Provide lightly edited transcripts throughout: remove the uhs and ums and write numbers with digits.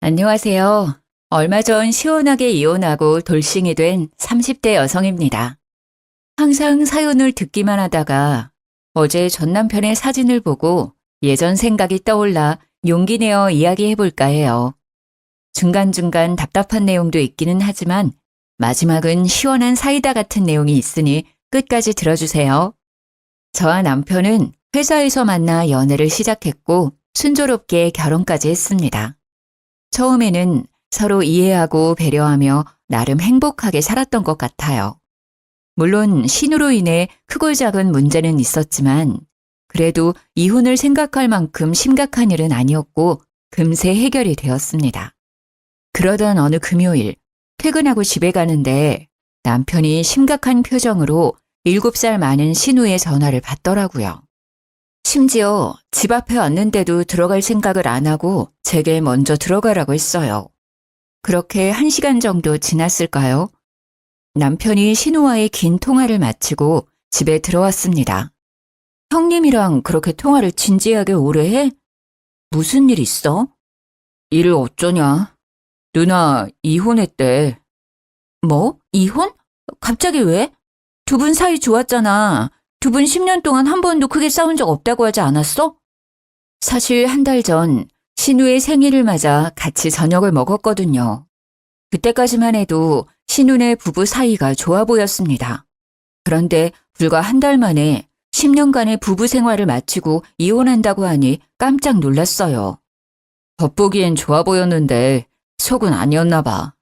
안녕하세요. 얼마 전 시원하게 이혼하고 돌싱이 된 30대 여성입니다. 항상 사연을 듣기만 하다가 어제 전 남편의 사진을 보고 예전 생각이 떠올라 용기 내어 이야기해볼까 해요. 중간중간 답답한 내용도 있기는 하지만 마지막은 시원한 사이다 같은 내용이 있으니 끝까지 들어주세요. 저와 남편은 회사에서 만나 연애를 시작했고 순조롭게 결혼까지 했습니다. 처음에는 서로 이해하고 배려하며 나름 행복하게 살았던 것 같아요. 물론 신우로 인해 크고 작은 문제는 있었지만 그래도 이혼을 생각할 만큼 심각한 일은 아니었고 금세 해결이 되었습니다. 그러던 어느 금요일 퇴근하고 집에 가는데 남편이 심각한 표정으로 7살 많은 신우의 전화를 받더라고요. 심지어 집 앞에 왔는데도 들어갈 생각을 안 하고 제게 먼저 들어가라고 했어요. 그렇게 1시간 정도 지났을까요? 남편이 신우와의 긴 통화를 마치고 집에 들어왔습니다. 형님이랑 그렇게 통화를 진지하게 오래 해? 무슨 일 있어? 일을 어쩌냐? 누나 이혼했대. 뭐? 이혼? 갑자기 왜? 두 분 사이 좋았잖아. 두 분 10년 동안 한 번도 크게 싸운 적 없다고 하지 않았어? 사실 한 달 전 신우의 생일을 맞아 같이 저녁을 먹었거든요. 그때까지만 해도 신우네 부부 사이가 좋아 보였습니다. 그런데 불과 한 달 만에 10년간의 부부 생활을 마치고 이혼한다고 하니 깜짝 놀랐어요. 겉보기엔 좋아 보였는데 속은 아니었나 봐.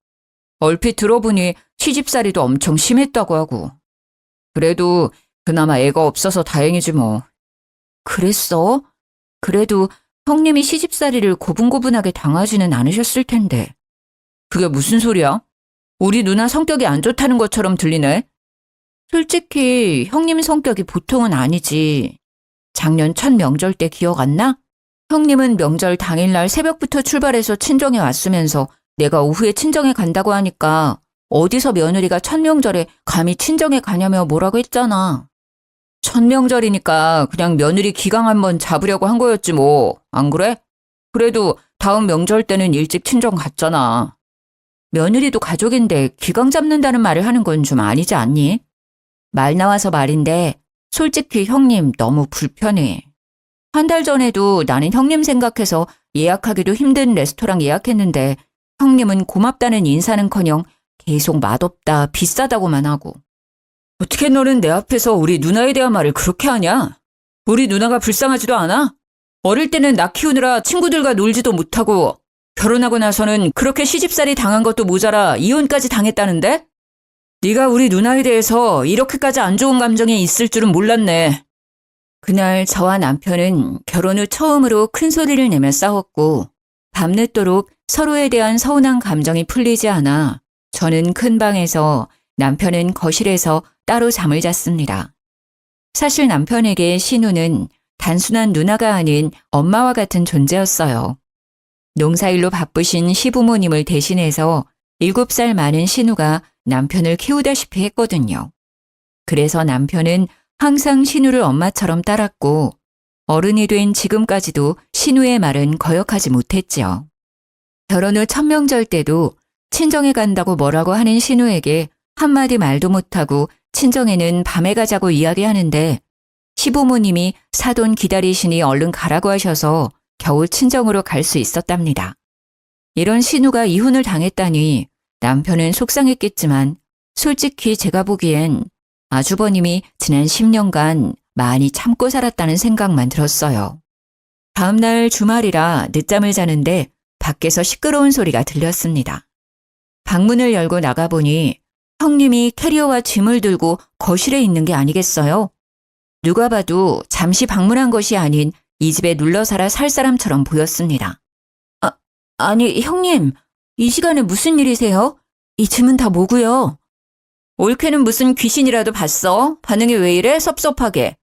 얼핏 들어보니 시집살이도 엄청 심했다고 하고. 그래도 그나마 애가 없어서 다행이지 뭐. 그랬어? 그래도 형님이 시집살이를 고분고분하게 당하지는 않으셨을 텐데. 그게 무슨 소리야? 우리 누나 성격이 안 좋다는 것처럼 들리네. 솔직히 형님 성격이 보통은 아니지. 작년 첫 명절 때 기억 안 나? 형님은 명절 당일날 새벽부터 출발해서 친정에 왔으면서 내가 오후에 친정에 간다고 하니까 어디서 며느리가 첫 명절에 감히 친정에 가냐며 뭐라고 했잖아. 첫 명절이니까 그냥 며느리 기강 한번 잡으려고 한 거였지 뭐. 안 그래? 그래도 다음 명절 때는 일찍 친정 갔잖아. 며느리도 가족인데 기강 잡는다는 말을 하는 건 좀 아니지 않니? 말 나와서 말인데 솔직히 형님 너무 불편해. 한 달 전에도 나는 형님 생각해서 예약하기도 힘든 레스토랑 예약했는데 형님은 고맙다는 인사는커녕 계속 맛없다, 비싸다고만 하고. 어떻게 너는 내 앞에서 우리 누나에 대한 말을 그렇게 하냐? 우리 누나가 불쌍하지도 않아? 어릴 때는 나 키우느라 친구들과 놀지도 못하고 결혼하고 나서는 그렇게 시집살이 당한 것도 모자라 이혼까지 당했다는데? 네가 우리 누나에 대해서 이렇게까지 안 좋은 감정이 있을 줄은 몰랐네. 그날 저와 남편은 결혼 후 처음으로 큰 소리를 내며 싸웠고 밤늦도록 서로에 대한 서운한 감정이 풀리지 않아 저는 큰 방에서 남편은 거실에서 따로 잠을 잤습니다. 사실 남편에게 신우는 단순한 누나가 아닌 엄마와 같은 존재였어요. 농사일로 바쁘신 시부모님을 대신해서 7살 많은 신우가 남편을 키우다시피 했거든요. 그래서 남편은 항상 신우를 엄마처럼 따랐고 어른이 된 지금까지도 신우의 말은 거역하지 못했지요. 결혼 후 첫 명절 때도 친정에 간다고 뭐라고 하는 신우에게 한마디 말도 못하고 친정에는 밤에 가자고 이야기하는데 시부모님이 사돈 기다리시니 얼른 가라고 하셔서 겨우 친정으로 갈 수 있었답니다. 이런 신우가 이혼을 당했다니 남편은 속상했겠지만 솔직히 제가 보기엔 아주버님이 지난 10년간 많이 참고 살았다는 생각만 들었어요. 다음날 주말이라 늦잠을 자는데 밖에서 시끄러운 소리가 들렸습니다. 방문을 열고 나가보니 형님이 캐리어와 짐을 들고 거실에 있는 게 아니겠어요? 누가 봐도 잠시 방문한 것이 아닌 이 집에 눌러 살아 살 사람처럼 보였습니다. 아니 형님, 이 시간에 무슨 일이세요? 이 짐은 다 뭐고요? 올케는 무슨 귀신이라도 봤어? 반응이 왜 이래? 섭섭하게.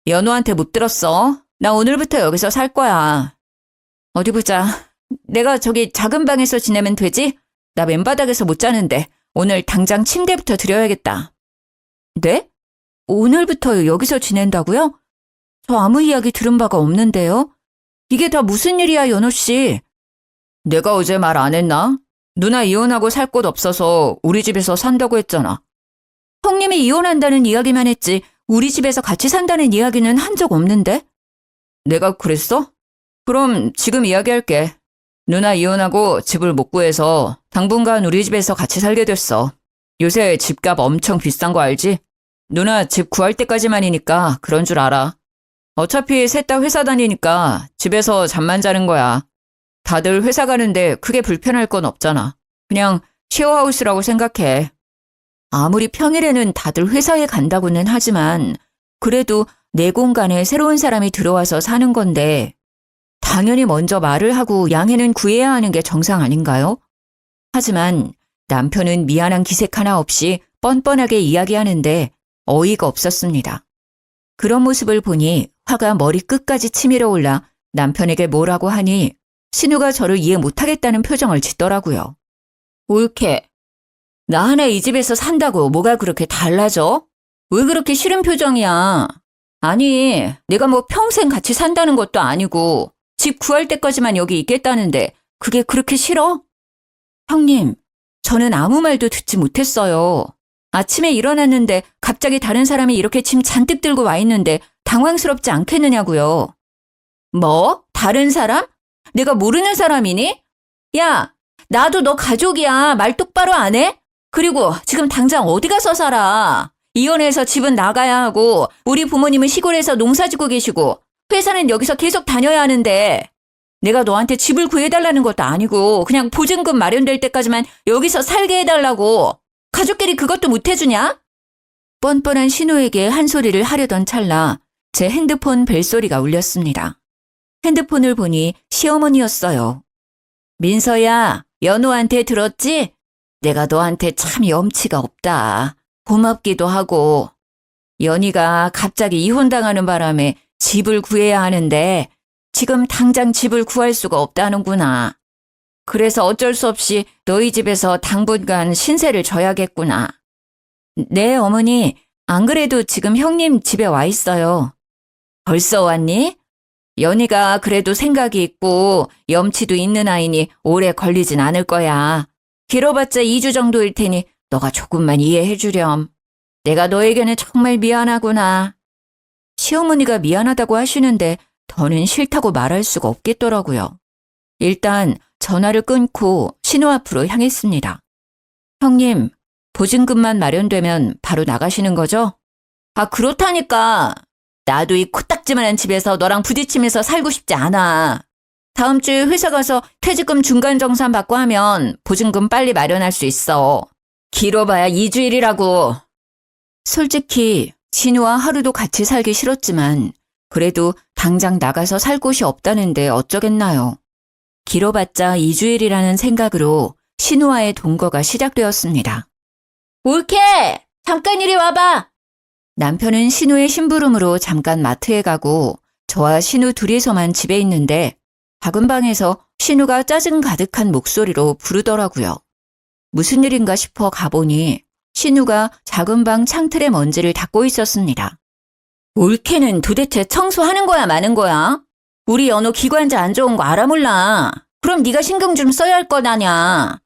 연호한테 못 들었어. 나 오늘부터 여기서 살 거야. 어디 보자. 내가 저기 작은 방에서 지내면 되지? 나 맨바닥에서 못 자는데 오늘 당장 침대부터 드려야겠다. 네? 오늘부터 여기서 지낸다고요? 저 아무 이야기 들은 바가 없는데요. 이게 다 무슨 일이야, 연호 씨? 내가 어제 말 안 했나? 누나 이혼하고 살 곳 없어서 우리 집에서 산다고 했잖아. 형님이 이혼한다는 이야기만 했지 우리 집에서 같이 산다는 이야기는 한 적 없는데? 내가 그랬어? 그럼 지금 이야기할게. 누나 이혼하고 집을 못 구해서 당분간 우리 집에서 같이 살게 됐어. 요새 집값 엄청 비싼 거 알지? 누나 집 구할 때까지만이니까 그런 줄 알아. 어차피 셋 다 회사 다니니까 집에서 잠만 자는 거야. 다들 회사 가는데 크게 불편할 건 없잖아. 그냥 쉐어하우스라고 생각해. 아무리 평일에는 다들 회사에 간다고는 하지만 그래도 내 공간에 새로운 사람이 들어와서 사는 건데 당연히 먼저 말을 하고 양해는 구해야 하는 게 정상 아닌가요? 하지만 남편은 미안한 기색 하나 없이 뻔뻔하게 이야기하는데 어이가 없었습니다. 그런 모습을 보니 화가 머리 끝까지 치밀어 올라 남편에게 뭐라고 하니 신우가 저를 이해 못하겠다는 표정을 짓더라고요. 옳게. 나 하나 이 집에서 산다고 뭐가 그렇게 달라져? 왜 그렇게 싫은 표정이야? 아니, 내가 뭐 평생 같이 산다는 것도 아니고 집 구할 때까지만 여기 있겠다는데 그게 그렇게 싫어? 형님, 저는 아무 말도 듣지 못했어요. 아침에 일어났는데 갑자기 다른 사람이 이렇게 짐 잔뜩 들고 와 있는데 당황스럽지 않겠느냐고요. 뭐? 다른 사람? 내가 모르는 사람이니? 야, 나도 너 가족이야. 말 똑바로 안 해? 그리고 지금 당장 어디 가서 살아? 이혼해서 집은 나가야 하고 우리 부모님은 시골에서 농사짓고 계시고 회사는 여기서 계속 다녀야 하는데 내가 너한테 집을 구해달라는 것도 아니고 그냥 보증금 마련될 때까지만 여기서 살게 해달라고. 가족끼리 그것도 못 해주냐? 뻔뻔한 신우에게 한 소리를 하려던 찰나 제 핸드폰 벨소리가 울렸습니다. 핸드폰을 보니 시어머니였어요. 민서야, 연우한테 들었지? 내가 너한테 참 염치가 없다. 고맙기도 하고. 연희가 갑자기 이혼당하는 바람에 집을 구해야 하는데 지금 당장 집을 구할 수가 없다는구나. 그래서 어쩔 수 없이 너희 집에서 당분간 신세를 져야겠구나. 네, 어머니. 안 그래도 지금 형님 집에 와 있어요. 벌써 왔니? 연희가 그래도 생각이 있고 염치도 있는 아이니 오래 걸리진 않을 거야. 길어봤자 2주 정도일 테니 너가 조금만 이해해 주렴. 내가 너에게는 정말 미안하구나. 시어머니가 미안하다고 하시는데 더는 싫다고 말할 수가 없겠더라고요. 일단 전화를 끊고 신우 앞으로 향했습니다. 형님, 보증금만 마련되면 바로 나가시는 거죠? 아, 그렇다니까. 나도 이 코딱지만한 집에서 너랑 부딪히면서 살고 싶지 않아. 다음 주에 회사 가서 퇴직금 중간 정산 받고 하면 보증금 빨리 마련할 수 있어. 길어봐야 2주일이라고. 솔직히 신우와 하루도 같이 살기 싫었지만 그래도 당장 나가서 살 곳이 없다는데 어쩌겠나요. 길어봤자 2주일이라는 생각으로 신우와의 동거가 시작되었습니다. 옳게! 잠깐 이리 와봐! 남편은 신우의 심부름으로 잠깐 마트에 가고 저와 신우 둘이서만 집에 있는데 작은 방에서 신우가 짜증 가득한 목소리로 부르더라고요. 무슨 일인가 싶어 가보니 신우가 작은 방 창틀의 먼지를 닦고 있었습니다. 옳게는 도대체 청소하는 거야 마는 거야? 우리 연호 기관지 안 좋은 거 알아 몰라. 그럼 네가 신경 좀 써야 할 것 아냐.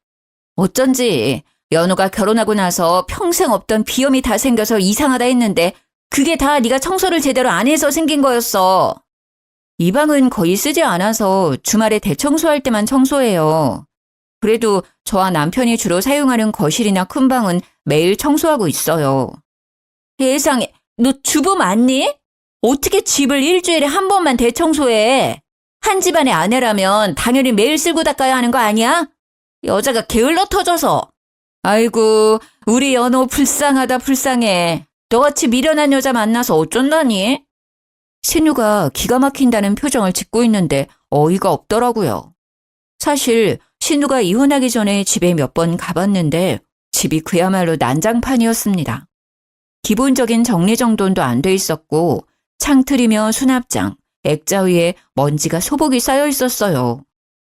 어쩐지 연호가 결혼하고 나서 평생 없던 비염이 다 생겨서 이상하다 했는데 그게 다 네가 청소를 제대로 안 해서 생긴 거였어. 이 방은 거의 쓰지 않아서 주말에 대청소할 때만 청소해요. 그래도 저와 남편이 주로 사용하는 거실이나 큰 방은 매일 청소하고 있어요. 세상에, 너 주부 맞니? 어떻게 집을 일주일에 한 번만 대청소해? 한 집안의 아내라면 당연히 매일 쓸고 닦아야 하는 거 아니야? 여자가 게을러 터져서. 아이고, 우리 연호 불쌍하다 불쌍해. 너같이 미련한 여자 만나서 어쩐다니? 신우가 기가 막힌다는 표정을 짓고 있는데 어이가 없더라고요. 사실 신우가 이혼하기 전에 집에 몇 번 가봤는데 집이 그야말로 난장판이었습니다. 기본적인 정리정돈도 안 돼 있었고 창틀이며 수납장, 액자 위에 먼지가 소복이 쌓여 있었어요.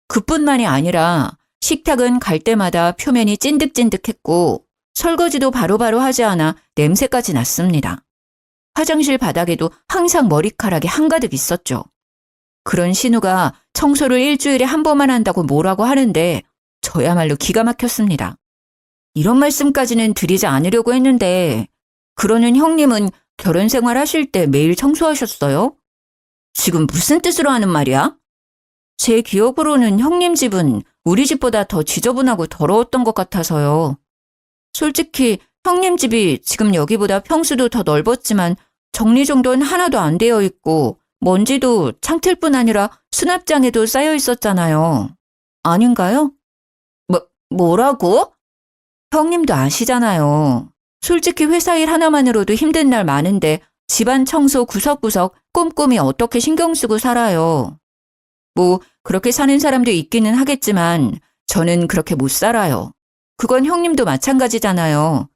그뿐만이 아니라 식탁은 갈 때마다 표면이 찐득찐득했고 설거지도 바로바로 하지 않아 냄새까지 났습니다. 화장실 바닥에도 항상 머리카락이 한가득 있었죠. 그런 신우가 청소를 일주일에 한 번만 한다고 뭐라고 하는데 저야말로 기가 막혔습니다. 이런 말씀까지는 드리지 않으려고 했는데 그러는 형님은 결혼 생활 하실 때 매일 청소하셨어요? 지금 무슨 뜻으로 하는 말이야? 제 기억으로는 형님 집은 우리 집보다 더 지저분하고 더러웠던 것 같아서요. 솔직히 형님 집이 지금 여기보다 평수도 더 넓었지만 정리정돈 하나도 안 되어 있고 먼지도 창틀뿐 아니라 수납장에도 쌓여 있었잖아요. 아닌가요? 뭐라고? 형님도 아시잖아요. 솔직히 회사 일 하나만으로도 힘든 날 많은데 집안 청소 구석구석 꼼꼼히 어떻게 신경 쓰고 살아요. 뭐 그렇게 사는 사람도 있기는 하겠지만 저는 그렇게 못 살아요. 그건 형님도 마찬가지잖아요.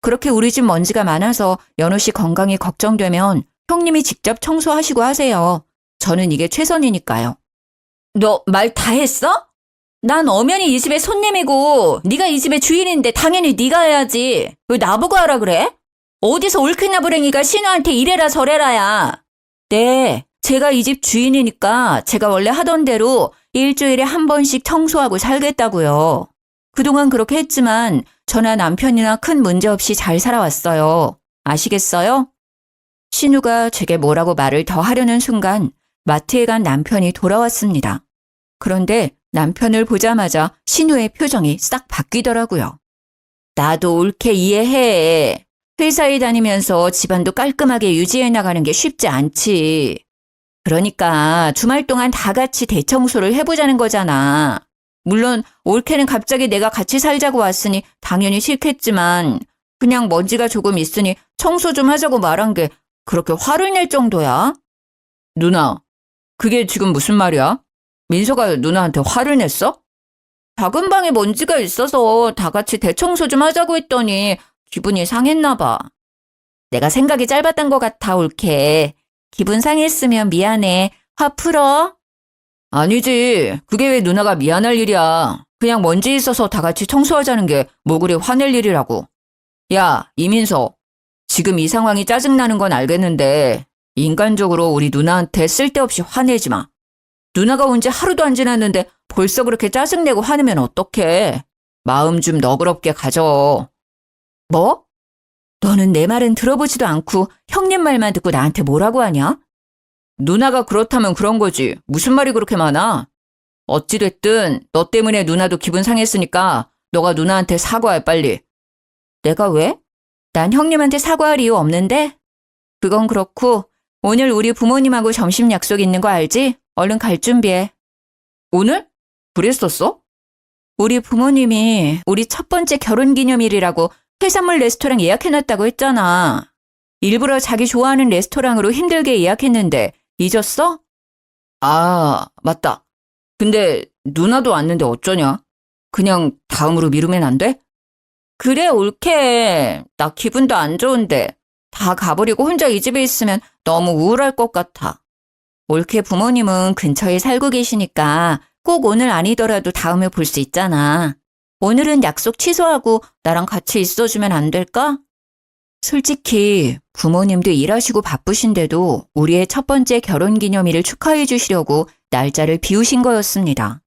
그렇게 우리 집 먼지가 많아서 연호 씨 건강이 걱정되면 형님이 직접 청소하시고 하세요. 저는 이게 최선이니까요. 너 말 다 했어? 난 엄연히 이 집의 손님이고 네가 이 집의 주인인데 당연히 네가 해야지. 왜 나보고 하라 그래? 어디서 올케나부랭이가 신우한테 이래라 저래라야. 네, 제가 이 집 주인이니까 제가 원래 하던 대로 일주일에 한 번씩 청소하고 살겠다고요. 그동안 그렇게 했지만 저나 남편이나 큰 문제 없이 잘 살아왔어요. 아시겠어요? 신우가 제게 뭐라고 말을 더 하려는 순간 마트에 간 남편이 돌아왔습니다. 그런데 남편을 보자마자 신우의 표정이 싹 바뀌더라고요. 나도 옳게 이해해. 회사에 다니면서 집안도 깔끔하게 유지해 나가는 게 쉽지 않지. 그러니까 주말 동안 다 같이 대청소를 해보자는 거잖아. 물론 올케는 갑자기 내가 같이 살자고 왔으니 당연히 싫겠지만 그냥 먼지가 조금 있으니 청소 좀 하자고 말한 게 그렇게 화를 낼 정도야? 누나, 그게 지금 무슨 말이야? 민서가 누나한테 화를 냈어? 작은 방에 먼지가 있어서 다 같이 대청소 좀 하자고 했더니 기분이 상했나 봐. 내가 생각이 짧았던 것 같아, 올케. 기분 상했으면 미안해. 화 풀어. 아니지. 그게 왜 누나가 미안할 일이야. 그냥 먼지 있어서 다 같이 청소하자는 게 뭐 그리 화낼 일이라고. 야, 이민서. 지금 이 상황이 짜증나는 건 알겠는데 인간적으로 우리 누나한테 쓸데없이 화내지 마. 누나가 온 지 하루도 안 지났는데 벌써 그렇게 짜증내고 화내면 어떡해. 마음 좀 너그럽게 가져. 뭐? 너는 내 말은 들어보지도 않고 형님 말만 듣고 나한테 뭐라고 하냐? 누나가 그렇다면 그런 거지. 무슨 말이 그렇게 많아? 어찌됐든 너 때문에 누나도 기분 상했으니까 너가 누나한테 사과해 빨리. 내가 왜? 난 형님한테 사과할 이유 없는데? 그건 그렇고 오늘 우리 부모님하고 점심 약속 있는 거 알지? 얼른 갈 준비해. 오늘? 그랬었어? 우리 부모님이 우리 첫 번째 결혼기념일이라고 해산물 레스토랑 예약해놨다고 했잖아. 일부러 자기 좋아하는 레스토랑으로 힘들게 예약했는데 잊었어? 아, 맞다. 근데 누나도 왔는데 어쩌냐? 그냥 다음으로 미루면 안 돼? 그래, 옳게. 나 기분도 안 좋은데 다 가버리고 혼자 이 집에 있으면 너무 우울할 것 같아. 옳게 부모님은 근처에 살고 계시니까 꼭 오늘 아니더라도 다음에 볼 수 있잖아. 오늘은 약속 취소하고 나랑 같이 있어주면 안 될까? 솔직히 부모님도 일하시고 바쁘신데도 우리의 첫 번째 결혼기념일을 축하해 주시려고 날짜를 비우신 거였습니다.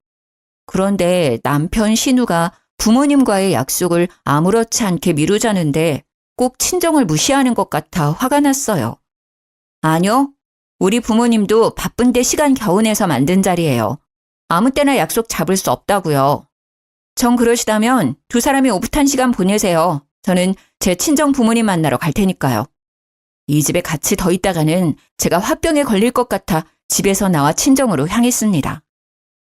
그런데 남편 신우가 부모님과의 약속을 아무렇지 않게 미루자는데 꼭 친정을 무시하는 것 같아 화가 났어요. 아니요. 우리 부모님도 바쁜데 시간 겨우 내서 만든 자리예요. 아무 때나 약속 잡을 수 없다고요. 정 그러시다면 두 사람이 오붓한 시간 보내세요. 저는 제 친정 부모님 만나러 갈 테니까요. 이 집에 같이 더 있다가는 제가 화병에 걸릴 것 같아 집에서 나와 친정으로 향했습니다.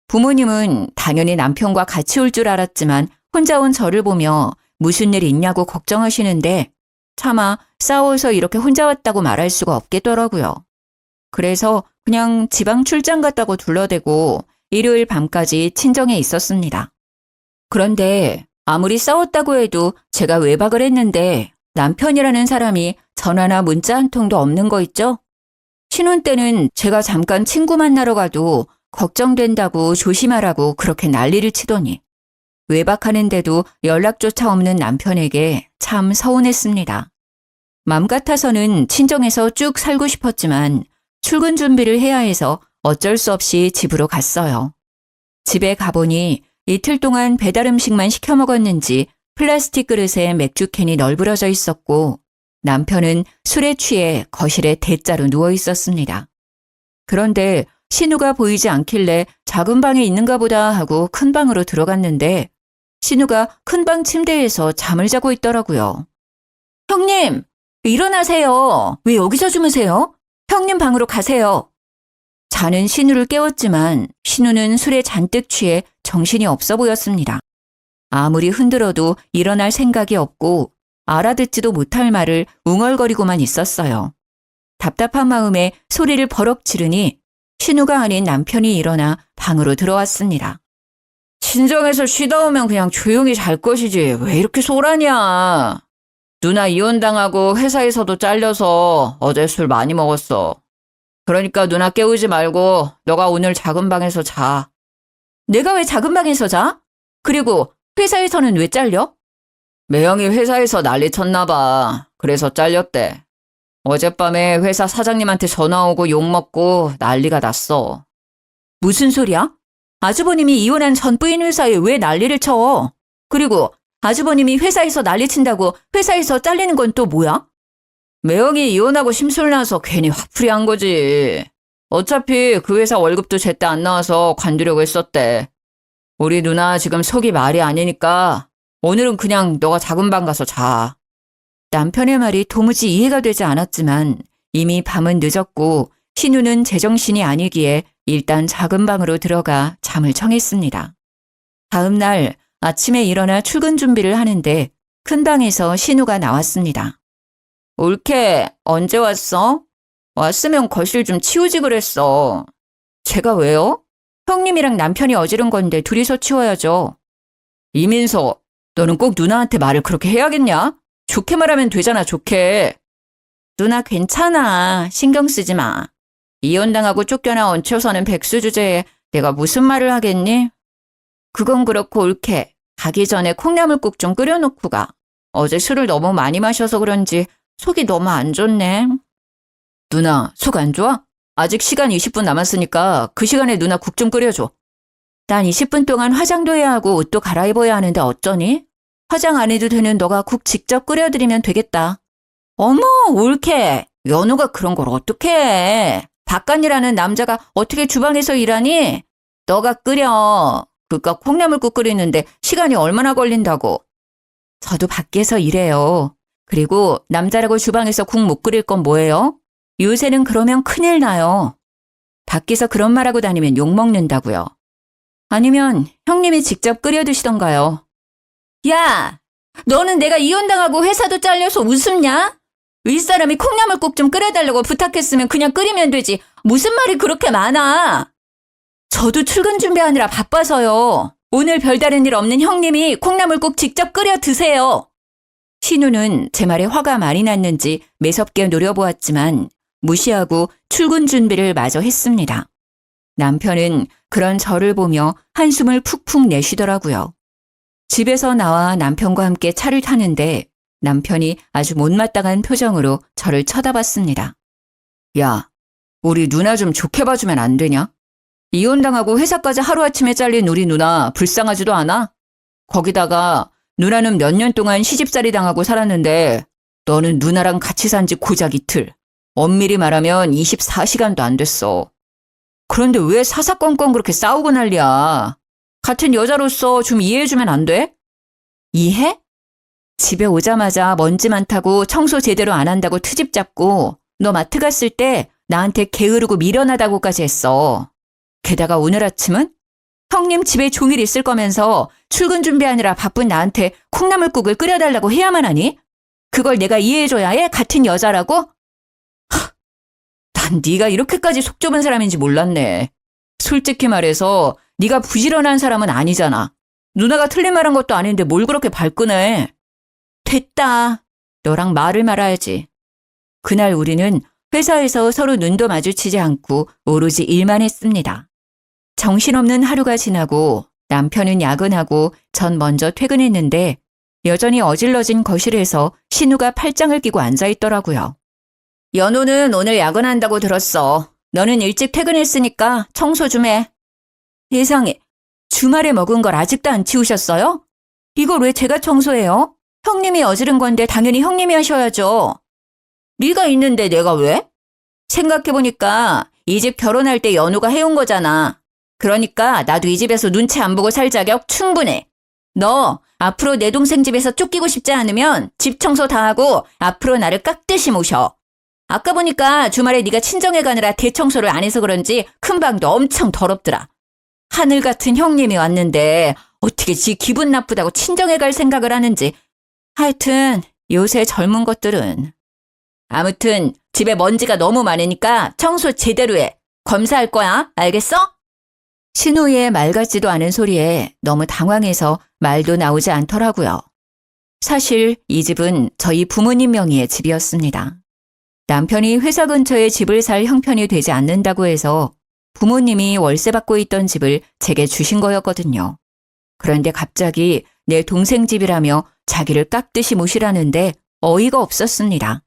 부모님은 당연히 남편과 같이 올 줄 알았지만 혼자 온 저를 보며 무슨 일 있냐고 걱정하시는데 차마 싸워서 이렇게 혼자 왔다고 말할 수가 없겠더라고요. 그래서 그냥 지방 출장 갔다고 둘러대고 일요일 밤까지 친정에 있었습니다. 그런데 아무리 싸웠다고 해도 제가 외박을 했는데 남편이라는 사람이 전화나 문자 한 통도 없는 거 있죠? 신혼 때는 제가 잠깐 친구 만나러 가도 걱정된다고 조심하라고 그렇게 난리를 치더니 외박하는데도 연락조차 없는 남편에게 참 서운했습니다. 맘 같아서는 친정에서 쭉 살고 싶었지만 출근 준비를 해야 해서 어쩔 수 없이 집으로 갔어요. 집에 가보니 이틀 동안 배달 음식만 시켜 먹었는지 플라스틱 그릇에 맥주캔이 널브러져 있었고 남편은 술에 취해 거실에 대자로 누워 있었습니다. 그런데 신우가 보이지 않길래 작은 방에 있는가 보다 하고 큰 방으로 들어갔는데 신우가 큰 방 침대에서 잠을 자고 있더라고요. 형님, 일어나세요. 왜 여기서 주무세요? 형님 방으로 가세요. 자는 신우를 깨웠지만 신우는 술에 잔뜩 취해 정신이 없어 보였습니다. 아무리 흔들어도 일어날 생각이 없고 알아듣지도 못할 말을 웅얼거리고만 있었어요. 답답한 마음에 소리를 버럭 지르니 신우가 아닌 남편이 일어나 방으로 들어왔습니다. 친정에서 쉬다 오면 그냥 조용히 잘 것이지 왜 이렇게 소란이야. 누나 이혼당하고 회사에서도 잘려서 어제 술 많이 먹었어. 그러니까 누나 깨우지 말고 너가 오늘 작은 방에서 자. 내가 왜 작은 방에서 자? 그리고 회사에서는 왜 잘려? 매형이 회사에서 난리 쳤나 봐. 그래서 잘렸대. 어젯밤에 회사 사장님한테 전화 오고 욕먹고 난리가 났어. 무슨 소리야? 아주버님이 이혼한 전 부인 회사에 왜 난리를 쳐? 그리고 아주버님이 회사에서 난리 친다고 회사에서 잘리는 건 또 뭐야? 매형이 이혼하고 심술나서 괜히 화풀이 한 거지. 어차피 그 회사 월급도 제때 안 나와서 관두려고 했었대. 우리 누나 지금 속이 말이 아니니까 오늘은 그냥 너가 작은 방 가서 자. 남편의 말이 도무지 이해가 되지 않았지만 이미 밤은 늦었고 신우는 제정신이 아니기에 일단 작은 방으로 들어가 잠을 청했습니다. 다음 날 아침에 일어나 출근 준비를 하는데 큰 방에서 신우가 나왔습니다. 올케, 언제 왔어? 왔으면 거실 좀 치우지 그랬어. 제가 왜요? 형님이랑 남편이 어지른 건데 둘이서 치워야죠. 이민서, 너는 꼭 누나한테 말을 그렇게 해야겠냐? 좋게 말하면 되잖아, 좋게. 누나 괜찮아. 신경 쓰지 마. 이혼당하고 쫓겨나 얹혀서는 백수 주제에 내가 무슨 말을 하겠니? 그건 그렇고 올케. 가기 전에 콩나물국 좀 끓여놓고 가. 어제 술을 너무 많이 마셔서 그런지 속이 너무 안 좋네. 누나, 속 안 좋아? 아직 시간 20분 남았으니까 그 시간에 누나 국 좀 끓여줘. 난 20분 동안 화장도 해야 하고 옷도 갈아입어야 하는데 어쩌니? 화장 안 해도 되는 너가 국 직접 끓여드리면 되겠다. 어머, 올케. 연우가 그런 걸 어떻게 해? 박간이라는 남자가 어떻게 주방에서 일하니? 너가 끓여. 그깟 콩나물국 끓이는데 시간이 얼마나 걸린다고. 저도 밖에서 일해요. 그리고 남자라고 주방에서 국 못 끓일 건 뭐예요? 요새는 그러면 큰일 나요. 밖에서 그런 말하고 다니면 욕먹는다고요. 아니면 형님이 직접 끓여 드시던가요. 야, 너는 내가 이혼당하고 회사도 잘려서 웃음냐? 윗사람이 콩나물국 좀 끓여달라고 부탁했으면 그냥 끓이면 되지. 무슨 말이 그렇게 많아? 저도 출근 준비하느라 바빠서요. 오늘 별다른 일 없는 형님이 콩나물국 직접 끓여 드세요. 신우는 제 말에 화가 많이 났는지 매섭게 노려보았지만 무시하고 출근 준비를 마저 했습니다. 남편은 그런 저를 보며 한숨을 푹푹 내쉬더라고요. 집에서 나와 남편과 함께 차를 타는데 남편이 아주 못마땅한 표정으로 저를 쳐다봤습니다. 야, 우리 누나 좀 좋게 봐주면 안 되냐? 이혼당하고 회사까지 하루아침에 잘린 우리 누나 불쌍하지도 않아? 거기다가 누나는 몇 년 동안 시집살이 당하고 살았는데 너는 누나랑 같이 산 지 고작 이틀. 엄밀히 말하면 24시간도 안 됐어. 그런데 왜 사사건건 그렇게 싸우고 난리야? 같은 여자로서 좀 이해해주면 안 돼? 이해? 집에 오자마자 먼지 많다고 청소 제대로 안 한다고 트집 잡고 너 마트 갔을 때 나한테 게으르고 미련하다고까지 했어. 게다가 오늘 아침은 형님 집에 종일 있을 거면서 출근 준비하느라 바쁜 나한테 콩나물국을 끓여달라고 해야만 하니? 그걸 내가 이해해줘야 해? 같은 여자라고? 난 네가 이렇게까지 속 좁은 사람인지 몰랐네. 솔직히 말해서 네가 부지런한 사람은 아니잖아. 누나가 틀린 말한 것도 아닌데 뭘 그렇게 발끈해. 됐다. 너랑 말을 말아야지. 그날 우리는 회사에서 서로 눈도 마주치지 않고 오로지 일만 했습니다. 정신없는 하루가 지나고 남편은 야근하고 전 먼저 퇴근했는데 여전히 어질러진 거실에서 신우가 팔짱을 끼고 앉아있더라고요. 연우는 오늘 야근한다고 들었어. 너는 일찍 퇴근했으니까 청소 좀 해. 세상에, 주말에 먹은 걸 아직도 안 치우셨어요? 이걸 왜 제가 청소해요? 형님이 어지른 건데 당연히 형님이 하셔야죠. 네가 있는데 내가 왜? 생각해보니까 이 집 결혼할 때 연우가 해온 거잖아. 그러니까 나도 이 집에서 눈치 안 보고 살 자격 충분해. 너 앞으로 내 동생 집에서 쫓기고 싶지 않으면 집 청소 다 하고 앞으로 나를 깍듯이 모셔. 아까 보니까 주말에 네가 친정에 가느라 대청소를 안 해서 그런지 큰 방도 엄청 더럽더라. 하늘 같은 형님이 왔는데 어떻게 지 기분 나쁘다고 친정에 갈 생각을 하는지. 하여튼 요새 젊은 것들은. 아무튼 집에 먼지가 너무 많으니까 청소 제대로 해. 검사할 거야. 알겠어? 신우이의 말 같지도 않은 소리에 너무 당황해서 말도 나오지 않더라고요. 사실 이 집은 저희 부모님 명의의 집이었습니다. 남편이 회사 근처에 집을 살 형편이 되지 않는다고 해서 부모님이 월세 받고 있던 집을 제게 주신 거였거든요. 그런데 갑자기 내 동생 집이라며 자기를 깍듯이 모시라는데 어이가 없었습니다.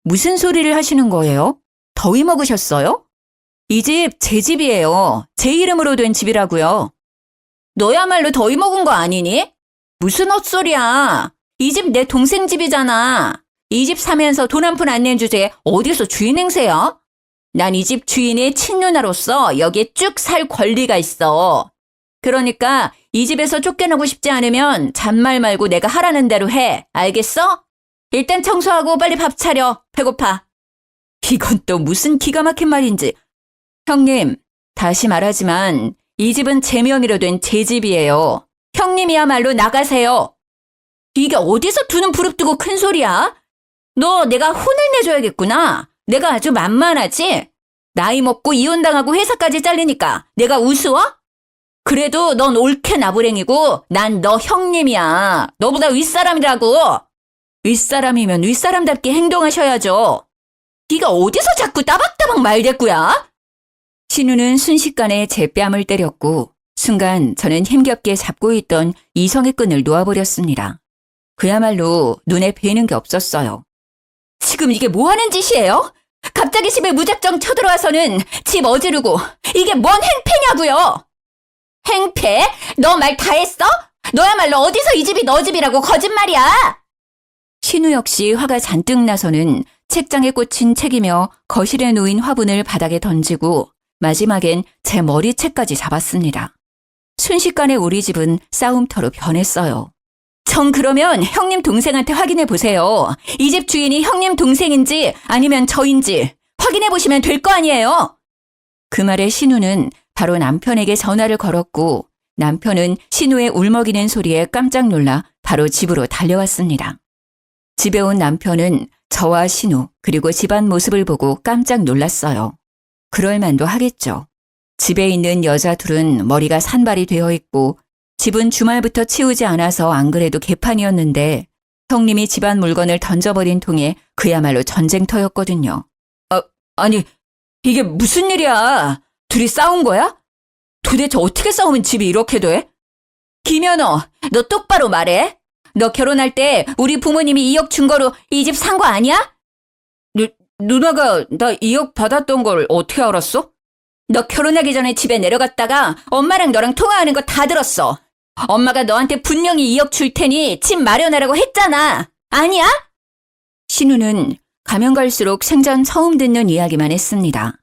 무슨 소리를 하시는 거예요? 더위 먹으셨어요? 이 집 제 집이에요. 제 이름으로 된 집이라고요. 너야말로 더위 먹은 거 아니니? 무슨 헛소리야. 이 집 내 동생 집이잖아. 이 집 사면서 돈 한 푼 안 낸 주제에 어디서 주인 행세야? 난 이 집 주인의 친누나로서 여기에 쭉 살 권리가 있어. 그러니까 이 집에서 쫓겨나고 싶지 않으면 잔말 말고 내가 하라는 대로 해. 알겠어? 일단 청소하고 빨리 밥 차려. 배고파. 이건 또 무슨 기가 막힌 말인지. 형님, 다시 말하지만 이 집은 제 명의로 된 제 집이에요. 형님이야말로 나가세요. 이게 어디서 두 눈 부릅뜨고 큰 소리야? 너 내가 혼을 내줘야겠구나. 내가 아주 만만하지? 나이 먹고 이혼당하고 회사까지 잘리니까 내가 우스워? 그래도 넌 옳게 나부랭이고 난 너 형님이야. 너보다 윗사람이라고. 윗사람이면 윗사람답게 행동하셔야죠. 네가 어디서 자꾸 따박따박 말대꾸야? 신우는 순식간에 제 뺨을 때렸고 순간 저는 힘겹게 잡고 있던 이성의 끈을 놓아버렸습니다. 그야말로 눈에 뵈는 게 없었어요. 지금 이게 뭐 하는 짓이에요? 갑자기 집에 무작정 쳐들어와서는 집 어지르고 이게 뭔 행패냐고요? 행패? 너 말 다 했어? 너야말로 어디서 이 집이 너 집이라고 거짓말이야? 신우 역시 화가 잔뜩 나서는 책장에 꽂힌 책이며 거실에 놓인 화분을 바닥에 던지고 마지막엔 제 머리채까지 잡았습니다. 순식간에 우리 집은 싸움터로 변했어요. 정 그러면 형님 동생한테 확인해 보세요. 이 집 주인이 형님 동생인지 아니면 저인지 확인해 보시면 될 거 아니에요. 그 말에 신우는 바로 남편에게 전화를 걸었고 남편은 신우의 울먹이는 소리에 깜짝 놀라 바로 집으로 달려왔습니다. 집에 온 남편은 저와 신우 그리고 집안 모습을 보고 깜짝 놀랐어요. 그럴 만도 하겠죠. 집에 있는 여자 둘은 머리가 산발이 되어 있고 집은 주말부터 치우지 않아서 안 그래도 개판이었는데 형님이 집안 물건을 던져버린 통에 그야말로 전쟁터였거든요. 아니 이게 무슨 일이야? 둘이 싸운 거야? 도대체 어떻게 싸우면 집이 이렇게 돼? 김연어, 너 똑바로 말해. 너 결혼할 때 우리 부모님이 2억 준 거로 이 집 산 거 아니야? 누나가 나 2억 받았던 걸 어떻게 알았어? 너 결혼하기 전에 집에 내려갔다가 엄마랑 너랑 통화하는 거 다 들었어. 엄마가 너한테 분명히 2억 줄 테니 집 마련하라고 했잖아. 아니야? 신우는 가면 갈수록 생전 처음 듣는 이야기만 했습니다.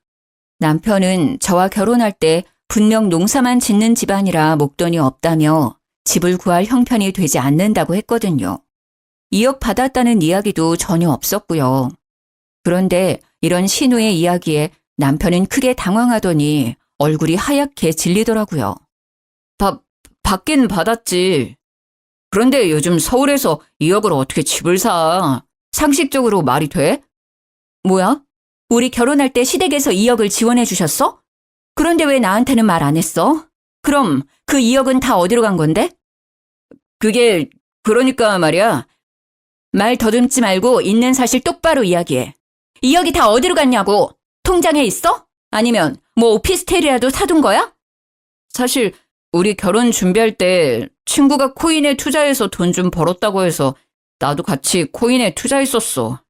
남편은 저와 결혼할 때 분명 농사만 짓는 집안이라 목돈이 없다며 집을 구할 형편이 되지 않는다고 했거든요. 2억 받았다는 이야기도 전혀 없었고요. 그런데 이런 신우의 이야기에 남편은 크게 당황하더니 얼굴이 하얗게 질리더라고요. 받긴 받았지. 그런데 요즘 서울에서 2억을 어떻게 집을 사? 상식적으로 말이 돼? 뭐야? 우리 결혼할 때 시댁에서 2억을 지원해 주셨어? 그런데 왜 나한테는 말 안 했어? 그럼 그 2억은 다 어디로 간 건데? 그게 그러니까 말이야. 말 더듬지 말고 있는 사실 똑바로 이야기해. 2억이 다 어디로 갔냐고. 통장에 있어? 아니면 뭐 오피스텔이라도 사둔 거야? 사실 우리 결혼 준비할 때 친구가 코인에 투자해서 돈 좀 벌었다고 해서 나도 같이 코인에 투자했었어.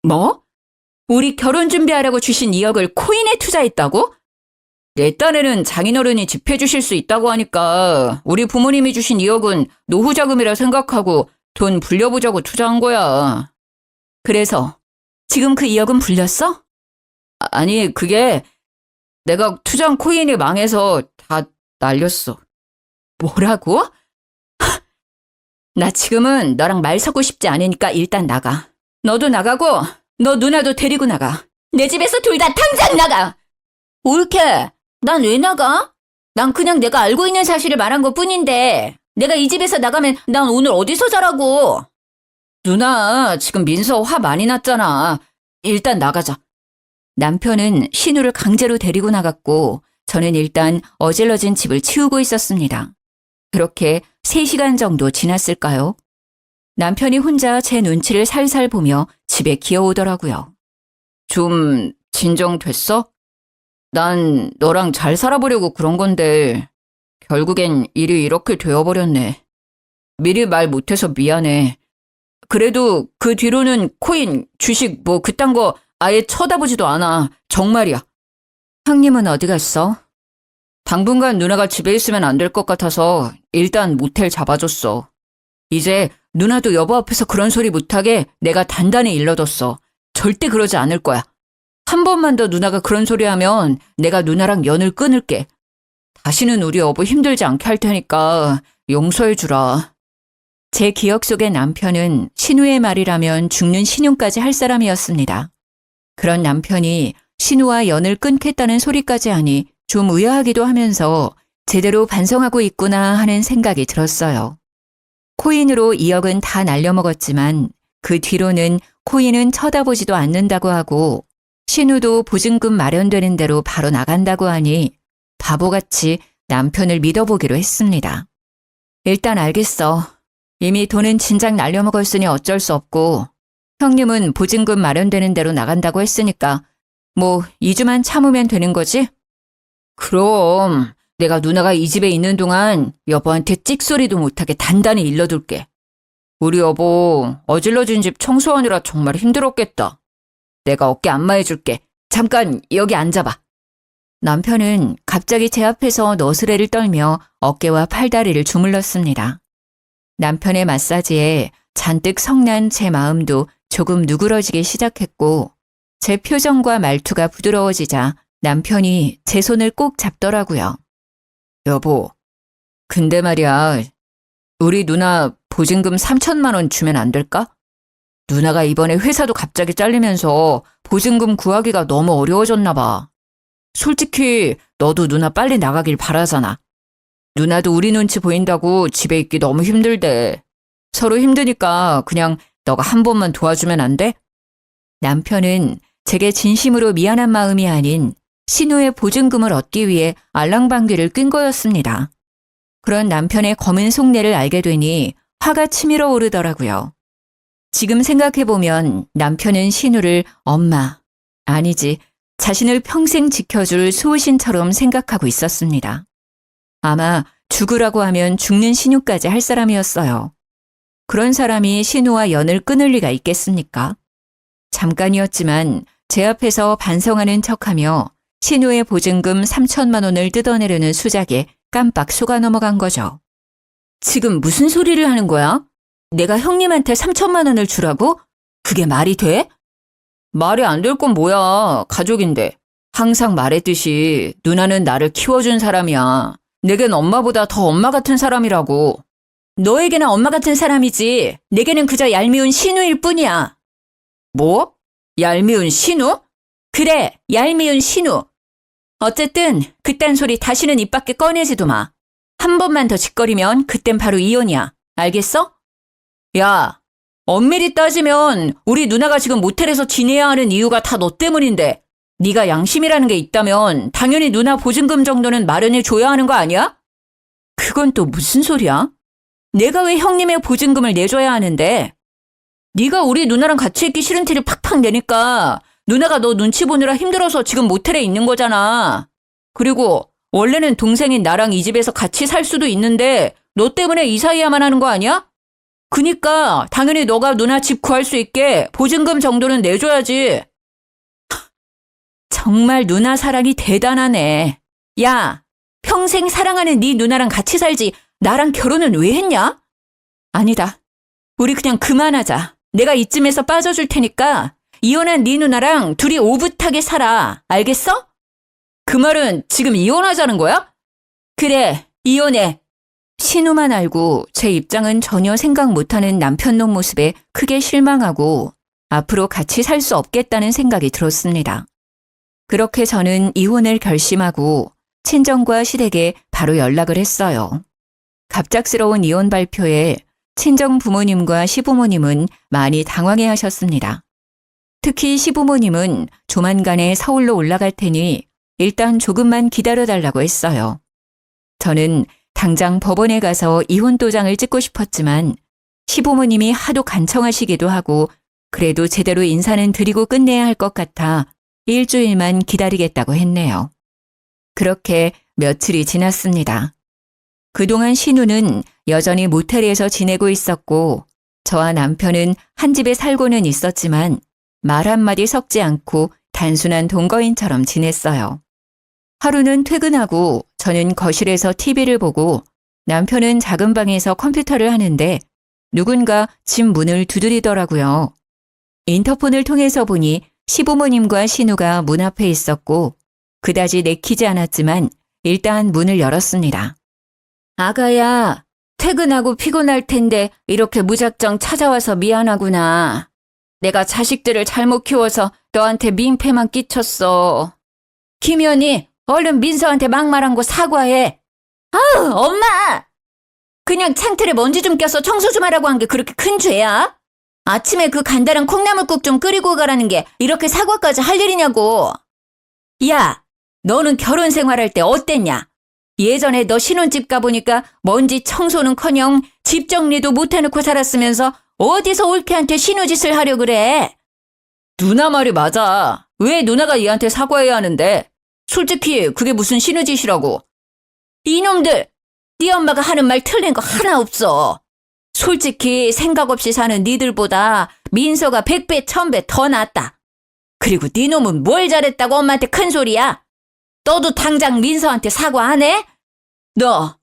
뭐? 우리 결혼 준비하라고 주신 2억을 코인에 투자했다고? 내 딴에는 장인어른이 집해 주실 수 있다고 하니까 우리 부모님이 주신 2억은 노후 자금이라 생각하고 돈 불려보자고 투자한 거야. 그래서 지금 그 2억은 불렸어? 아니, 그게 내가 투자한 코인이 망해서 다 날렸어. 뭐라고? 나 지금은 너랑 말 섞고 싶지 않으니까 일단 나가. 너도 나가고 너 누나도 데리고 나가. 내 집에서 둘 다 당장 나가. 옳게. 난 왜 나가? 난 그냥 내가 알고 있는 사실을 말한 것 뿐인데 내가 이 집에서 나가면 난 오늘 어디서 자라고. 누나, 지금 민서 화 많이 났잖아. 일단 나가자. 남편은 신우를 강제로 데리고 나갔고 저는 일단 어질러진 집을 치우고 있었습니다. 그렇게 3시간 정도 지났을까요? 남편이 혼자 제 눈치를 살살 보며 집에 기어오더라고요. 좀 진정됐어? 난 너랑 잘 살아보려고 그런 건데 결국엔 일이 이렇게 되어버렸네. 미리 말 못해서 미안해. 그래도 그 뒤로는 코인, 주식 뭐 그딴 거 아예 쳐다보지도 않아. 정말이야. 형님은 어디 갔어? 당분간 누나가 집에 있으면 안 될 것 같아서 일단 모텔 잡아줬어. 이제 누나도 여보 앞에서 그런 소리 못하게 내가 단단히 일러뒀어. 절대 그러지 않을 거야. 한 번만 더 누나가 그런 소리 하면 내가 누나랑 연을 끊을게. 다시는 우리 여보 힘들지 않게 할 테니까 용서해 주라. 제 기억 속의 남편은 신우의 말이라면 죽는 신용까지 할 사람이었습니다. 그런 남편이 신우와 연을 끊겠다는 소리까지 하니 좀 의아하기도 하면서 제대로 반성하고 있구나 하는 생각이 들었어요. 코인으로 2억은 다 날려먹었지만 그 뒤로는 코인은 쳐다보지도 않는다고 하고 신우도 보증금 마련되는 대로 바로 나간다고 하니 바보같이 남편을 믿어보기로 했습니다. 일단 알겠어. 이미 돈은 진작 날려먹었으니 어쩔 수 없고 형님은 보증금 마련되는 대로 나간다고 했으니까 뭐 2주만 참으면 되는 거지? 그럼 내가 누나가 이 집에 있는 동안 여보한테 찍소리도 못하게 단단히 일러둘게. 우리 여보 어질러진 집 청소하느라 정말 힘들었겠다. 내가 어깨 안마해줄게. 잠깐 여기 앉아봐. 남편은 갑자기 제 앞에서 너스레를 떨며 어깨와 팔다리를 주물렀습니다. 남편의 마사지에 잔뜩 성난 제 마음도 조금 누그러지기 시작했고 제 표정과 말투가 부드러워지자 남편이 제 손을 꼭 잡더라고요. 여보, 근데 말이야, 우리 누나 보증금 3천만 원 주면 안 될까? 누나가 이번에 회사도 갑자기 잘리면서 보증금 구하기가 너무 어려워졌나 봐. 솔직히 너도 누나 빨리 나가길 바라잖아. 누나도 우리 눈치 보인다고 집에 있기 너무 힘들대. 서로 힘드니까 그냥 너가 한 번만 도와주면 안 돼? 남편은 제게 진심으로 미안한 마음이 아닌 신우의 보증금을 얻기 위해 알랑방귀를 끈 거였습니다. 그런 남편의 검은 속내를 알게 되니 화가 치밀어 오르더라고요. 지금 생각해보면 남편은 신우를 엄마, 아니지, 자신을 평생 지켜줄 수호신처럼 생각하고 있었습니다. 아마 죽으라고 하면 죽는 신우까지 할 사람이었어요. 그런 사람이 신우와 연을 끊을 리가 있겠습니까? 잠깐이었지만 제 앞에서 반성하는 척하며 신우의 보증금 3천만 원을 뜯어내려는 수작에 깜빡 속아 넘어간 거죠. 지금 무슨 소리를 하는 거야? 내가 형님한테 3천만 원을 주라고? 그게 말이 돼? 말이 안 될 건 뭐야. 가족인데. 항상 말했듯이 누나는 나를 키워준 사람이야. 내겐 엄마보다 더 엄마 같은 사람이라고. 너에게는 엄마 같은 사람이지. 내게는 그저 얄미운 신우일 뿐이야. 뭐? 얄미운 신우? 그래, 얄미운 신우. 어쨌든 그딴 소리 다시는 입 밖에 꺼내지도 마. 한 번만 더 짓거리면 그땐 바로 이혼이야. 알겠어? 야, 엄밀히 따지면 우리 누나가 지금 모텔에서 지내야 하는 이유가 다 너 때문인데 네가 양심이라는 게 있다면 당연히 누나 보증금 정도는 마련해 줘야 하는 거 아니야? 그건 또 무슨 소리야? 내가 왜 형님의 보증금을 내줘야 하는데? 네가 우리 누나랑 같이 있기 싫은 티를 팍팍 내니까 누나가 너 눈치 보느라 힘들어서 지금 모텔에 있는 거잖아. 그리고 원래는 동생인 나랑 이 집에서 같이 살 수도 있는데 너 때문에 이사해야만 하는 거 아니야? 그니까 당연히 너가 누나 집 구할 수 있게 보증금 정도는 내줘야지. 정말 누나 사랑이 대단하네. 야, 평생 사랑하는 네 누나랑 같이 살지 나랑 결혼은 왜 했냐? 아니다. 우리 그냥 그만하자. 내가 이쯤에서 빠져줄 테니까 이혼한 네 누나랑 둘이 오붓하게 살아. 알겠어? 그 말은 지금 이혼하자는 거야? 그래, 이혼해. 신우만 알고 제 입장은 전혀 생각 못하는 남편놈 모습에 크게 실망하고 앞으로 같이 살 수 없겠다는 생각이 들었습니다. 그렇게 저는 이혼을 결심하고 친정과 시댁에 바로 연락을 했어요. 갑작스러운 이혼 발표에 친정 부모님과 시부모님은 많이 당황해 하셨습니다. 특히 시부모님은 조만간에 서울로 올라갈 테니 일단 조금만 기다려달라고 했어요. 저는 당장 법원에 가서 이혼 도장을 찍고 싶었지만 시부모님이 하도 간청하시기도 하고 그래도 제대로 인사는 드리고 끝내야 할 것 같아 일주일만 기다리겠다고 했네요. 그렇게 며칠이 지났습니다. 그동안 신우는 여전히 모텔에서 지내고 있었고 저와 남편은 한 집에 살고는 있었지만 말 한마디 섞지 않고 단순한 동거인처럼 지냈어요. 하루는 퇴근하고 저는 거실에서 TV를 보고 남편은 작은 방에서 컴퓨터를 하는데 누군가 집 문을 두드리더라고요. 인터폰을 통해서 보니 시부모님과 신우가 문 앞에 있었고 그다지 내키지 않았지만 일단 문을 열었습니다. 아가야, 퇴근하고 피곤할 텐데 이렇게 무작정 찾아와서 미안하구나. 내가 자식들을 잘못 키워서 너한테 민폐만 끼쳤어. 김연희, 얼른 민서한테 막말한 거 사과해. 아우, 엄마! 그냥 창틀에 먼지 좀 껴서 청소 좀 하라고 한 게 그렇게 큰 죄야? 아침에 그 간단한 콩나물국 좀 끓이고 가라는 게 이렇게 사과까지 할 일이냐고. 야, 너는 결혼 생활할 때 어땠냐? 예전에 너 신혼집 가보니까 먼지 청소는커녕 집 정리도 못 해놓고 살았으면서 어디서 올케한테 신우짓을 하려 그래? 누나 말이 맞아. 왜 누나가 얘한테 사과해야 하는데? 솔직히 그게 무슨 신우짓이라고. 이놈들! 네 엄마가 하는 말 틀린 거 하나 없어. 솔직히 생각 없이 사는 니들보다 민서가 100배, 1000배 더 낫다. 그리고 네 놈은 뭘 잘했다고 엄마한테 큰 소리야? 너도 당장 민서한테 사과 안 해? 너,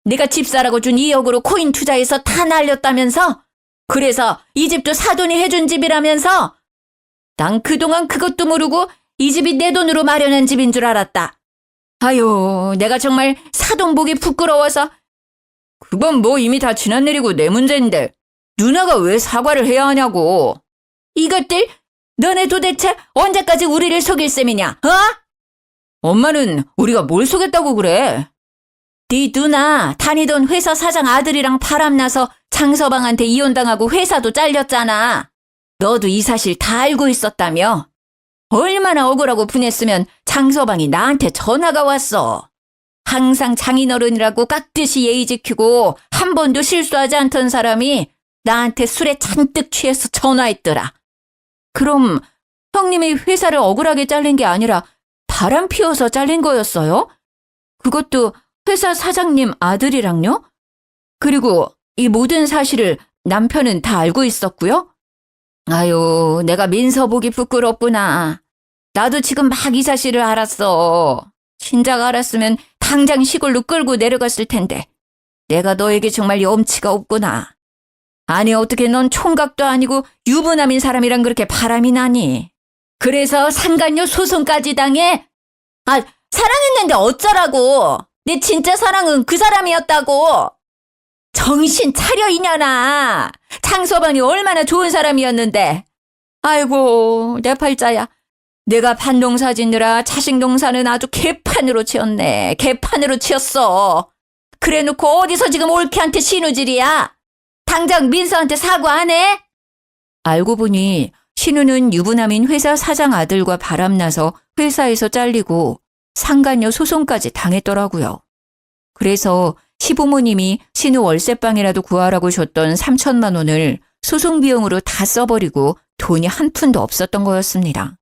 내가 집 사라고 준 2억으로 코인 투자해서 다 날렸다면서? 그래서 이 집도 사돈이 해준 집이라면서? 난 그동안 그것도 모르고 이 집이 내 돈으로 마련한 집인 줄 알았다. 아유, 내가 정말 사돈 보기 부끄러워서. 그건 뭐 이미 다 지난 일이고 내 문제인데 누나가 왜 사과를 해야 하냐고. 이것들, 너네 도대체 언제까지 우리를 속일 셈이냐, 어? 엄마는 우리가 뭘 속였다고 그래? 네 누나 다니던 회사 사장 아들이랑 바람나서 장서방한테 이혼당하고 회사도 잘렸잖아. 너도 이 사실 다 알고 있었다며? 얼마나 억울하고 분했으면 장서방이 나한테 전화가 왔어. 항상 장인어른이라고 깍듯이 예의 지키고 한 번도 실수하지 않던 사람이 나한테 술에 잔뜩 취해서 전화했더라. 그럼 형님이 회사를 억울하게 잘린 게 아니라 바람 피워서 잘린 거였어요? 그것도 회사 사장님 아들이랑요? 그리고 이 모든 사실을 남편은 다 알고 있었고요? 아유, 내가 민서 보기 부끄럽구나. 나도 지금 막 이 사실을 알았어. 진작 알았으면 당장 시골로 끌고 내려갔을 텐데. 내가 너에게 정말 염치가 없구나. 아니, 어떻게 넌 총각도 아니고 유부남인 사람이랑 그렇게 바람이 나니? 그래서 상간녀 소송까지 당해? 아, 사랑했는데 어쩌라고. 내 진짜 사랑은 그 사람이었다고. 정신 차려, 이년아. 장서방이 얼마나 좋은 사람이었는데. 아이고, 내 팔자야. 내가 반농사 짓느라 자식 농사는 아주 개판으로 치었네. 개판으로 치었어. 그래놓고 어디서 지금 올케한테 신우질이야? 당장 민서한테 사과 안 해? 알고 보니 신우는 유부남인 회사 사장 아들과 바람나서 회사에서 잘리고 상간녀 소송까지 당했더라고요. 그래서 시부모님이 신우 월세방이라도 구하라고 줬던 3천만 원을 소송 비용으로 다 써버리고 돈이 한 푼도 없었던 거였습니다.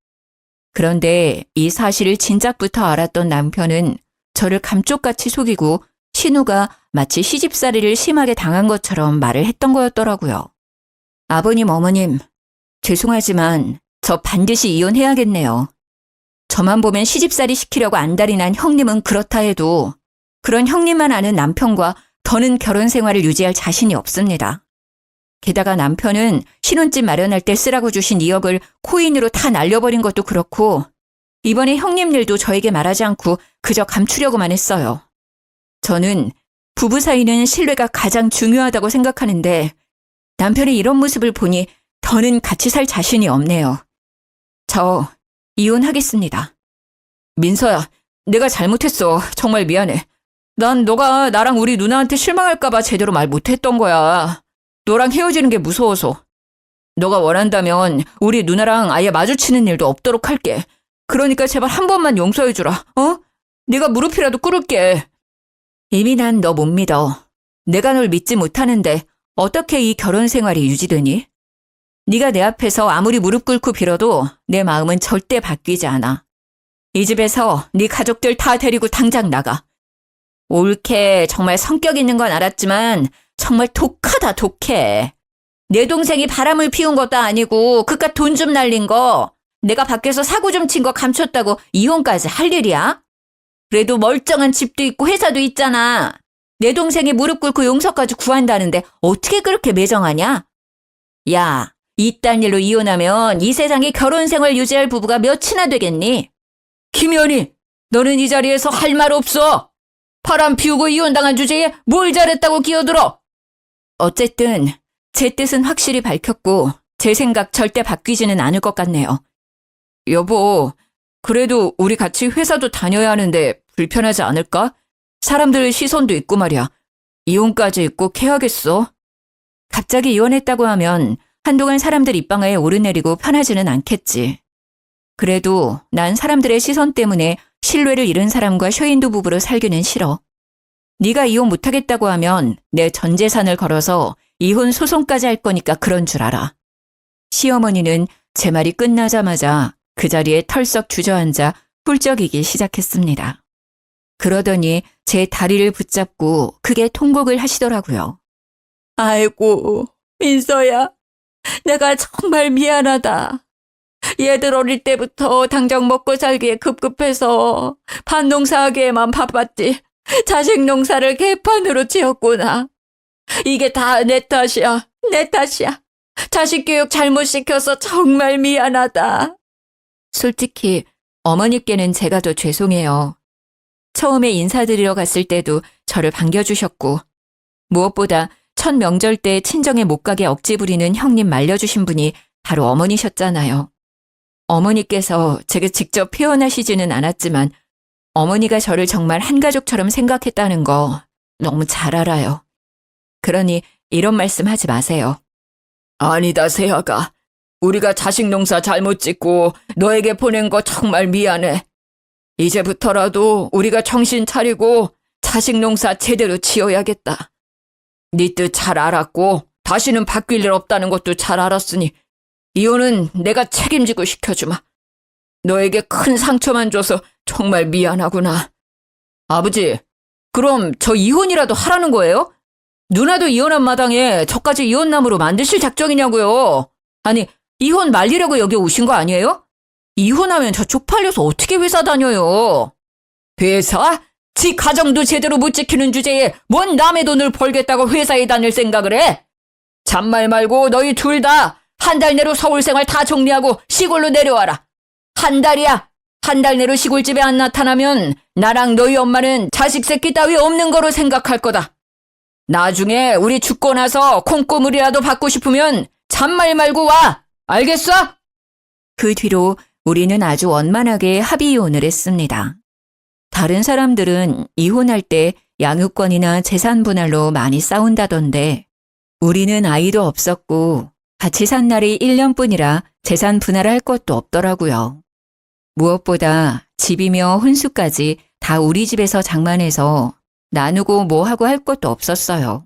그런데 이 사실을 진작부터 알았던 남편은 저를 감쪽같이 속이고 신우가 마치 시집살이를 심하게 당한 것처럼 말을 했던 거였더라고요. 아버님, 어머님, 죄송하지만 저 반드시 이혼해야겠네요. 저만 보면 시집살이 시키려고 안달이 난 형님은 그렇다 해도 그런 형님만 아는 남편과 더는 결혼 생활을 유지할 자신이 없습니다. 게다가 남편은 신혼집 마련할 때 쓰라고 주신 2억을 코인으로 다 날려버린 것도 그렇고 이번에 형님 일도 저에게 말하지 않고 그저 감추려고만 했어요. 저는 부부 사이는 신뢰가 가장 중요하다고 생각하는데 남편의 이런 모습을 보니 더는 같이 살 자신이 없네요. 저 이혼하겠습니다. 민서야, 내가 잘못했어. 정말 미안해. 난 너가 나랑 우리 누나한테 실망할까봐 제대로 말 못했던 거야. 너랑 헤어지는 게 무서워서. 너가 원한다면 우리 누나랑 아예 마주치는 일도 없도록 할게. 그러니까 제발 한 번만 용서해주라. 네가 무릎이라도 꿇을게. 이미 난 너 못 믿어. 내가 널 믿지 못하는데 어떻게 이 결혼 생활이 유지되니? 네가 내 앞에서 아무리 무릎 꿇고 빌어도 내 마음은 절대 바뀌지 않아. 이 집에서 네 가족들 다 데리고 당장 나가. 옳게 정말 성격 있는 건 알았지만 정말 독하다 독해. 내 동생이 바람을 피운 것도 아니고 그깟 돈 좀 날린 거 내가 밖에서 사고 좀 친 거 감췄다고 이혼까지 할 일이야? 그래도 멀쩡한 집도 있고 회사도 있잖아. 내 동생이 무릎 꿇고 용서까지 구한다는데 어떻게 그렇게 매정하냐? 야, 이딴 일로 이혼하면 이 세상에 결혼 생활 유지할 부부가 몇이나 되겠니? 김연희, 너는 이 자리에서 할 말 없어. 바람 피우고 이혼당한 주제에 뭘 잘했다고 기어들어. 어쨌든 제 뜻은 확실히 밝혔고 제 생각 절대 바뀌지는 않을 것 같네요. 여보, 그래도 우리 같이 회사도 다녀야 하는데 불편하지 않을까? 사람들 시선도 있고 말이야. 이혼까지 꼭 해야겠어? 갑자기 이혼했다고 하면 한동안 사람들 입방아에 오르내리고 편하지는 않겠지. 그래도 난 사람들의 시선 때문에 신뢰를 잃은 사람과 쇼윈도 부부로 살기는 싫어. 네가 이혼 못하겠다고 하면 내 전 재산을 걸어서 이혼 소송까지 할 거니까 그런 줄 알아. 시어머니는 제 말이 끝나자마자 그 자리에 털썩 주저앉아 훌쩍이기 시작했습니다. 그러더니 제 다리를 붙잡고 크게 통곡을 하시더라고요. 아이고, 민서야, 내가 정말 미안하다. 얘들 어릴 때부터 당장 먹고 살기에 급급해서 밭농사하기에만 바빴지 자식 농사를 개판으로 지었구나. 이게 다 내 탓이야. 내 탓이야. 자식 교육 잘못 시켜서 정말 미안하다. 솔직히 어머니께는 제가 더 죄송해요. 처음에 인사드리러 갔을 때도 저를 반겨주셨고 무엇보다 첫 명절 때 친정에 못 가게 억지 부리는 형님 말려주신 분이 바로 어머니셨잖아요. 어머니께서 제게 직접 표현하시지는 않았지만 어머니가 저를 정말 한 가족처럼 생각했다는 거 너무 잘 알아요. 그러니 이런 말씀 하지 마세요. 아니다, 세아가. 우리가 자식 농사 잘못 짓고 너에게 보낸 거 정말 미안해. 이제부터라도 우리가 정신 차리고 자식 농사 제대로 지어야겠다. 네 뜻 잘 알았고 다시는 바뀔 일 없다는 것도 잘 알았으니 이혼은 내가 책임지고 시켜주마. 너에게 큰 상처만 줘서 정말 미안하구나. 아버지, 그럼 저 이혼이라도 하라는 거예요? 누나도 이혼한 마당에 저까지 이혼남으로 만드실 작정이냐고요. 아니, 이혼 말리려고 여기 오신 거 아니에요? 이혼하면 저 쪽팔려서 어떻게 회사 다녀요? 회사? 지 가정도 제대로 못 지키는 주제에 뭔 남의 돈을 벌겠다고 회사에 다닐 생각을 해? 잔말 말고 너희 둘 다 한 달 내로 서울 생활 다 정리하고 시골로 내려와라. 한 달이야. 한 달 내로 시골집에 안 나타나면 나랑 너희 엄마는 자식 새끼 따위 없는 거로 생각할 거다. 나중에 우리 죽고 나서 콩고물이라도 받고 싶으면 잔말 말고 와. 알겠어? 그 뒤로 우리는 아주 원만하게 합의 이혼을 했습니다. 다른 사람들은 이혼할 때 양육권이나 재산 분할로 많이 싸운다던데 우리는 아이도 없었고 같이 산 날이 1년뿐이라 재산 분할할 것도 없더라고요. 무엇보다 집이며 혼수까지 다 우리 집에서 장만해서 나누고 뭐하고 할 것도 없었어요.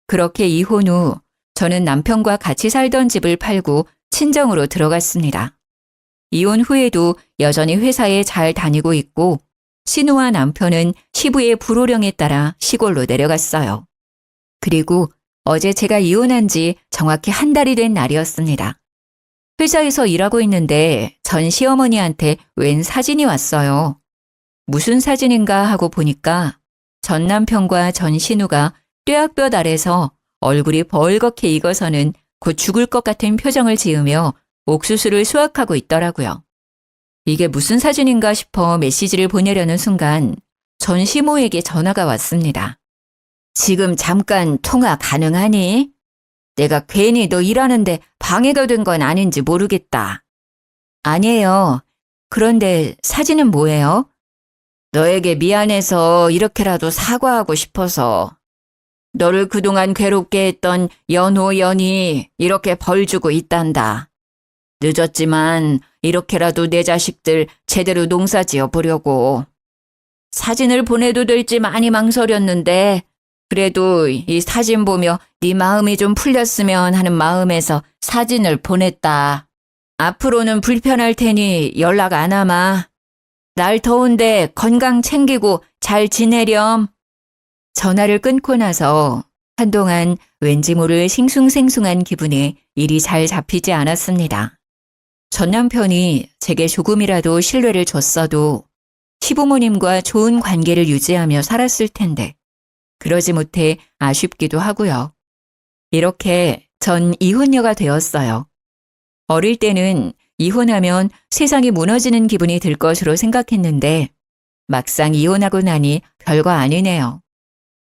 그렇게 이혼 후 저는 남편과 같이 살던 집을 팔고 친정으로 들어갔습니다. 이혼 후에도 여전히 회사에 잘 다니고 있고 신우와 남편은 시부의 불호령에 따라 시골로 내려갔어요. 그리고 어제 제가 이혼한 지 정확히 한 달이 된 날이었습니다. 회사에서 일하고 있는데 전 시어머니한테 웬 사진이 왔어요. 무슨 사진인가 하고 보니까 전 남편과 전 신우가 뙤약볕 아래서 얼굴이 벌겋게 익어서는 곧 죽을 것 같은 표정을 지으며 옥수수를 수확하고 있더라고요. 이게 무슨 사진인가 싶어 메시지를 보내려는 순간 전 시모에게 전화가 왔습니다. 지금 잠깐 통화 가능하니? 내가 괜히 너 일하는데 방해가 된 건 아닌지 모르겠다. 아니에요. 그런데 사진은 뭐예요? 너에게 미안해서 이렇게라도 사과하고 싶어서. 너를 그동안 괴롭게 했던 연호, 연이 이렇게 벌 주고 있단다. 늦었지만 이렇게라도 내 자식들 제대로 농사 지어 보려고. 사진을 보내도 될지 많이 망설였는데 그래도 이 사진 보며 네 마음이 좀 풀렸으면 하는 마음에서 사진을 보냈다. 앞으로는 불편할 테니 연락 안 하마. 날 더운데 건강 챙기고 잘 지내렴. 전화를 끊고 나서 한동안 왠지 모를 싱숭생숭한 기분에 일이 잘 잡히지 않았습니다. 전 남편이 제게 조금이라도 신뢰를 줬어도 시부모님과 좋은 관계를 유지하며 살았을 텐데 그러지 못해 아쉽기도 하고요. 이렇게 전 이혼녀가 되었어요. 어릴 때는 이혼하면 세상이 무너지는 기분이 들 것으로 생각했는데 막상 이혼하고 나니 별거 아니네요.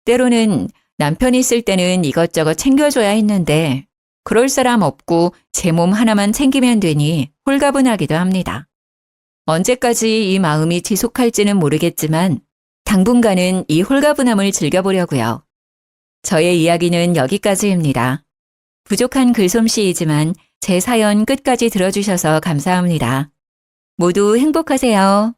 때로는 남편이 있을 때는 이것저것 챙겨줘야 했는데 그럴 사람 없고 제 몸 하나만 챙기면 되니 홀가분하기도 합니다. 언제까지 이 마음이 지속할지는 모르겠지만 당분간은 이 홀가분함을 즐겨보려고요. 저의 이야기는 여기까지입니다. 부족한 글솜씨이지만 제 사연 끝까지 들어주셔서 감사합니다. 모두 행복하세요.